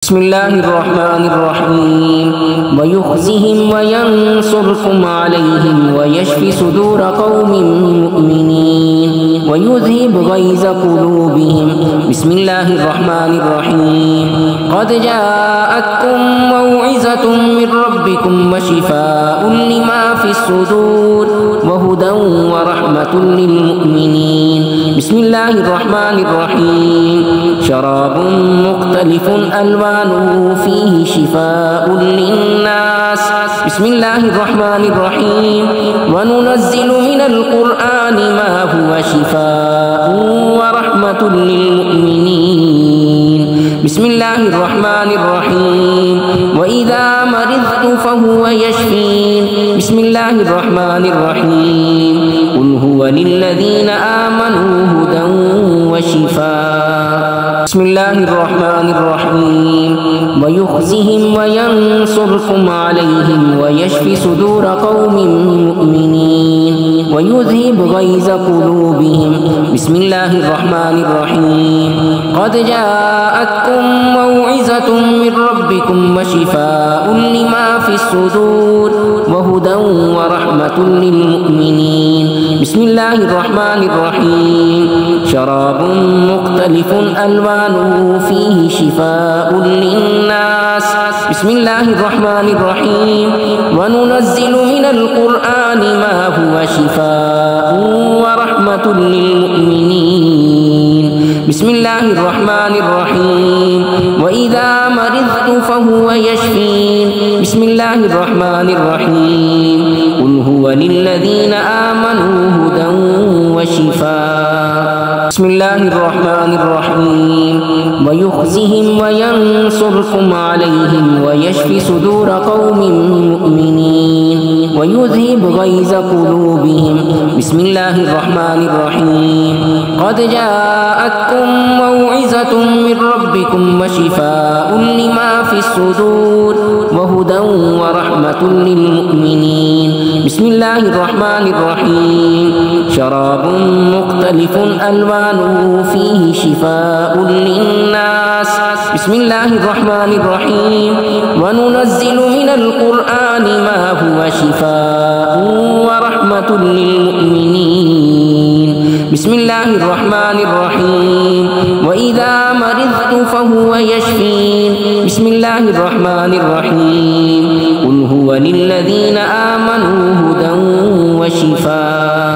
बिस्मिल्लाहिर्रहमानिर्रहीम वयुखज़िहिम वयंसुरकुम अलैहिम वयश्फि सुदूर क़ौमिन मुअ्मिनीन वयुज़हिब ग़ैज़ क़ुलूबिहिम बिस्मिल्लाहिर्रहमानिर्रहीम क़द जाअतकुम मौइज़तुम मिर रब्बिकुम वशिफ़ाउन लिमा फ़िस्सुदूर वहुदन वरहमतुल लिलमुअ्मिनीन बिस्मिल्लाहिर्रहमानिर्रहीम शराबुन मुख्तलिफुन अलवानुहु फ़ीहि शिफ़ाउन लिन्नास बिस्मिल्लाहिर्रहमानिर्रहीम वनुनज़्ज़िलु मिनल क़ुरआनि मा हुवा शिफ़ाउन वरहमतुल लिलमुअ्मिनीन बिस्मिल्लाहिर्रहमानिर्रहीम वइज़ा मरिज़्तु फ़हुव यशफ़ीन बिस्मिल्लाहिर्रहमानिर्रहीम क़ुल हुवा लिल्लज़ीना आमनू हुदन वशिफ़ाअ बिस्मिल्लाहिर्रहमानिर्रहीम वयुखज़िहिम वयंसुरकुम अलैहिम वयश्फि सुदूर क़ौमिन मुअ्मिनीन वयुज़हिब ग़ैज़ क़ुलूबिहिम बिस्मिल्लाहिर्रहमानिर्रहीम क़द जाअतकुम मौइज़तुम मिर रब्बिकुम वशिफ़ाउन लिमा फ़िस्सुदूर वहुदन वरहमतुल लिलमुअ्मिनीन बिस्मिल्लाहिर्रहमानिर्रहीम शराबुन मुख्तलिफुन अलवानुहु फ़ीहि शिफ़ाउन लिन्नास बिस्मिल्लाहिर्रहमानिर्रहीम वनुनज़्ज़िलु मिनल क़ुरआनि मा हुवा शिफ़ाउन वरहमतुल लिलमुअ्मिनीन बिस्मिल्लाहिर्रहमानिर्रहीम वइज़ा मरिज़्तु फ़हुव यशफ़ीन बिस्मिल्लाहिर्रहमानिर्रहीम क़ुल हुवा लिल्लज़ीना आमनू हुदन वशिफ़ाअ बिस्मिल्लाहिर्रहमानिर्रहीम वयुखज़िहिम वयंसुरकुम अलैहिम वयश्फि सुदूर क़ौमिन मुअ्मिनीन वयुज़हिब ग़ैज़ क़ुलूबिहिम बिस्मिल्लाहिर्रहमानिर्रहीम क़द जाअतकुम मौइज़तुम मिर रब्बिकुम वशिफ़ाउन लिमा फ़िस्सुदूर वहुदन वरहमतुल लिलमुअ्मिनीन बिस्मिल्लाहिर्रहमानिर्रहीम शराबुन मुख्तलिफुन अलवानुहु फ़ीहि शिफ़ाउन लिन्नास बिस्मिल्लाहिर्रहमानिर्रहीम वनुनज़्ज़िलु मिनल क़ुरआनि मा हुवा शिफ़ाउन वरहमतुल लिलमुअ्मिनीन बिस्मिल्लाहिर्रहमानिर्रहीम वइज़ा मरिज़्तु फ़हुव यशफ़ीन बिस्मिल्लाहिर्रहमानिर्रहीम क़ुल हुवा लिल्लज़ीना आमनू हुदन वशिफ़ाअ